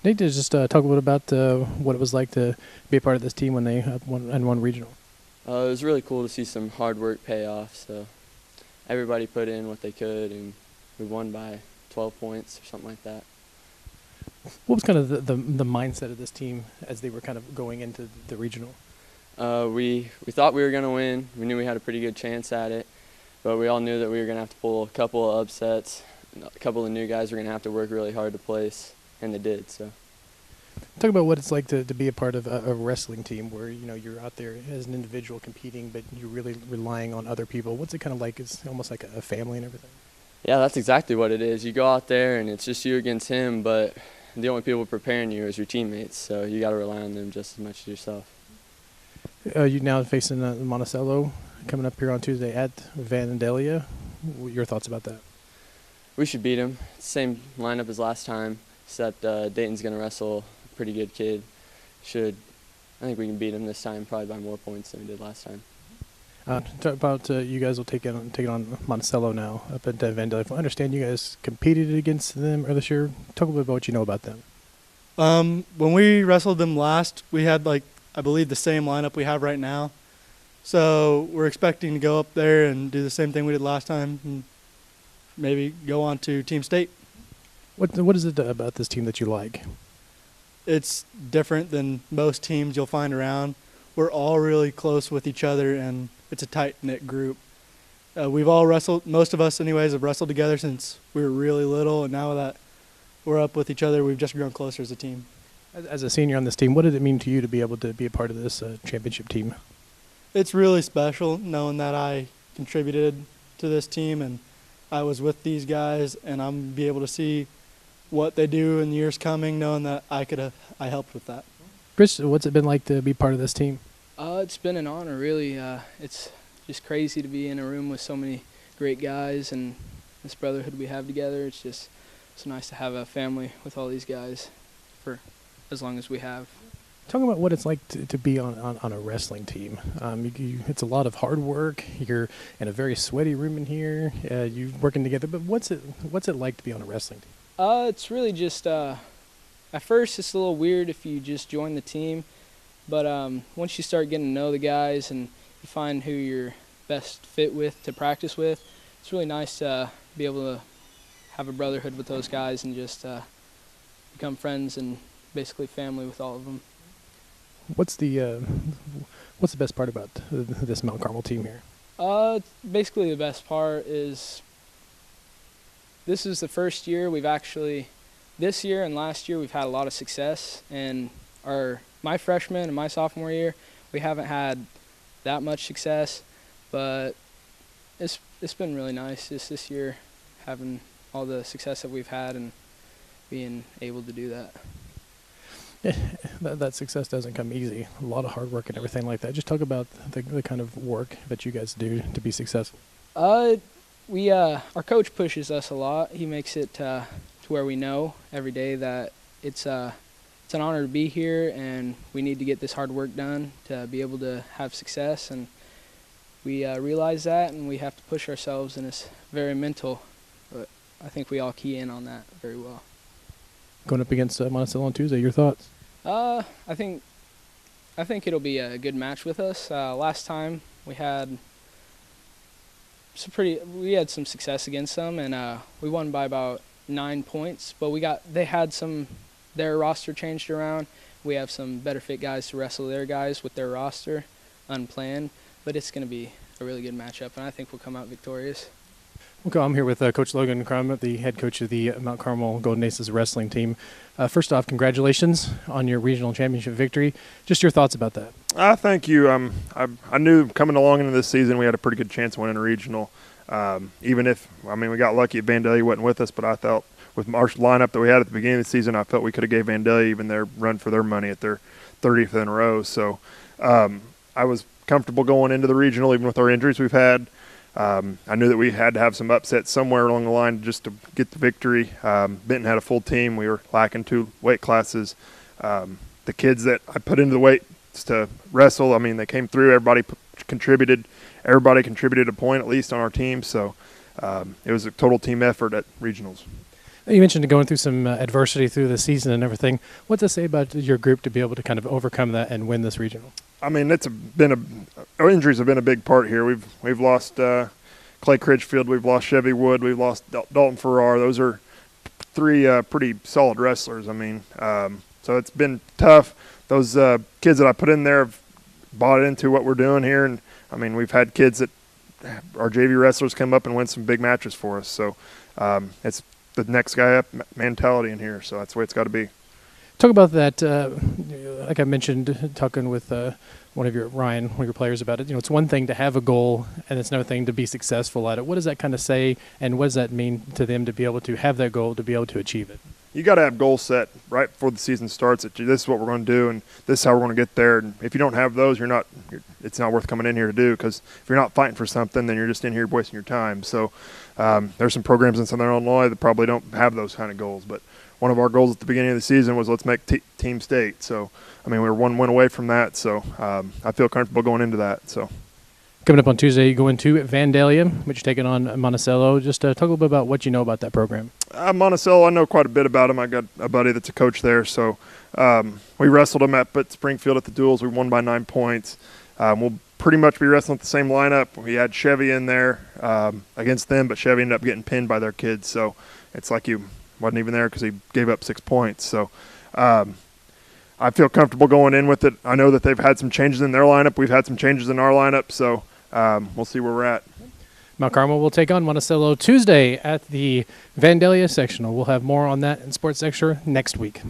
Nate, to just talk a little about what it was like to be a part of this team when they won regional. It was really cool to see some hard work pay off. So everybody put in what they could, and we won by 12 points or something like that. What was kind of the mindset of this team as they were kind of going into the regional? We thought we were going to win. We knew we had a pretty good chance at it, but we all knew that we were going to have to pull a couple of upsets. A couple of new guys were going to have to work really hard to place, and they did. So. Talk about what it's like to be a part of a wrestling team where you're out there as an individual competing, but you're really relying on other people. What's it kind of like? It's almost like a family and everything. Yeah, that's exactly what it is. You go out there and it's just you against him, but the only people preparing you is your teammates, so you got to rely on them just as much as yourself. You now facing Monticello coming up here on Tuesday at Vandalia. Your thoughts about that? We should beat them. Same lineup as last time, except Dayton's going to wrestle a pretty good kid. I think we can beat him this time, probably by more points than we did last time. Talk about you guys will take it on Monticello now up at Vandalia. I understand you guys competed against them earlier this year. Talk a little bit about what you know about them. When we wrestled them last, we had I believe the same lineup we have right now. So we're expecting to go up there and do the same thing we did last time and maybe go on to Team State. What is it about this team that you like? It's different than most teams you'll find around. We're all really close with each other, and it's a tight-knit group. We've all wrestled, most of us anyways, have wrestled together since we were really little, and now that we're up with each other, we've just grown closer as a team. As a senior on this team, what did it mean to you to be able to be a part of this championship team? It's really special knowing that I contributed to this team and I was with these guys, and I'm be able to see what they do in the years coming, knowing that I helped with that. Chris, what's it been like to be part of this team? It's been an honor, really. It's just crazy to be in a room with so many great guys and this brotherhood we have together. It's nice to have a family with all these guys for as long as we have. Talk about what it's like to be on a wrestling team. It's a lot of hard work. You're in a very sweaty room in here. You're working together. But what's it like to be on a wrestling team? It's really just at first it's a little weird if you just join the team, but once you start getting to know the guys and you find who you're best fit with to practice with, it's really nice to be able to have a brotherhood with those guys and just become friends and basically family with all of them. What's the best part about this Mount Carmel team here? Basically the best part is this is the first year this year and last year we've had a lot of success, and my freshman and my sophomore year we haven't had that much success, but it's been really nice just this year having all the success that we've had and being able to do that. That success doesn't come easy. A lot of hard work and everything like that. Just talk about the kind of work that you guys do to be successful. Our coach pushes us a lot. He makes it to where we know every day that it's an honor to be here, and we need to get this hard work done to be able to have success. And we realize that, and we have to push ourselves, and it's very mental. But I think we all key in on that very well. Going up against Monticello on Tuesday, your thoughts? I think it'll be a good match with us. Last time we had some success against them, and we won by about 9 points. But they had their roster changed around. We have some better fit guys to wrestle their guys with their roster, unplanned. But it's going to be a really good matchup, and I think we'll come out victorious. Okay, I'm here with Coach Logan Crum, the head coach of the Mount Carmel Golden Aces wrestling team. First off, congratulations on your regional championship victory. Just your thoughts about that. Thank you. I knew coming along into this season we had a pretty good chance of winning a regional. Even if, we got lucky at Vandalia wasn't with us, but I felt with our lineup that we had at the beginning of the season, I felt we could have gave Vandalia even their run for their money at their 30th in a row. So I was comfortable going into the regional even with our injuries we've had. I knew that we had to have some upsets somewhere along the line just to get the victory. Benton had a full team. We were lacking 2 weight classes. The kids that I put into the weights to wrestle, they came through. Everybody contributed. Everybody contributed a point at least on our team. So it was a total team effort at regionals. You mentioned going through some adversity through the season and everything. What's it say about your group to be able to kind of overcome that and win this regional? I mean, injuries have been a big part here. We've lost Clay Critchfield, we've lost Chevy Wood, we've lost Dalton Farrar. Those are three pretty solid wrestlers. I mean, so it's been tough. Those kids that I put in there have bought into what we're doing here, and I mean, we've had kids that our JV wrestlers come up and win some big matches for us. So it's the next guy up mentality in here. So that's the way it's got to be. Talk about that. Like I mentioned, talking with one of your players about it. It's one thing to have a goal, and it's another thing to be successful at it. What does that kind of say, and what does that mean to them to be able to have that goal, to be able to achieve it? You got to have goals set right before the season starts. That this is what we're going to do, and this is how we're going to get there. And if you don't have those, it's not worth coming in here to do, because if you're not fighting for something, then you're just in here wasting your time. So there's some programs in Southern Illinois that probably don't have those kind of goals. But one of our goals at the beginning of the season was let's make team state. So, I mean, we were one win away from that. So I feel comfortable going into that. So. Coming up on Tuesday, you go into Vandalia, which you're taking on Monticello. Just talk a little bit about what you know about that program. Monticello, I know quite a bit about him. I got a buddy that's a coach there. So we wrestled him at Springfield at the duels. We won by 9 points. We'll pretty much be wrestling with the same lineup. We had Chevy in there against them, but Chevy ended up getting pinned by their kids. So it's like he wasn't even there because he gave up 6 points. So I feel comfortable going in with it. I know that they've had some changes in their lineup. We've had some changes in our lineup. So we'll see where we're at. Mount Carmel will take on Monticello Tuesday at the Vandalia sectional. We'll have more on that in Sports Extra next week.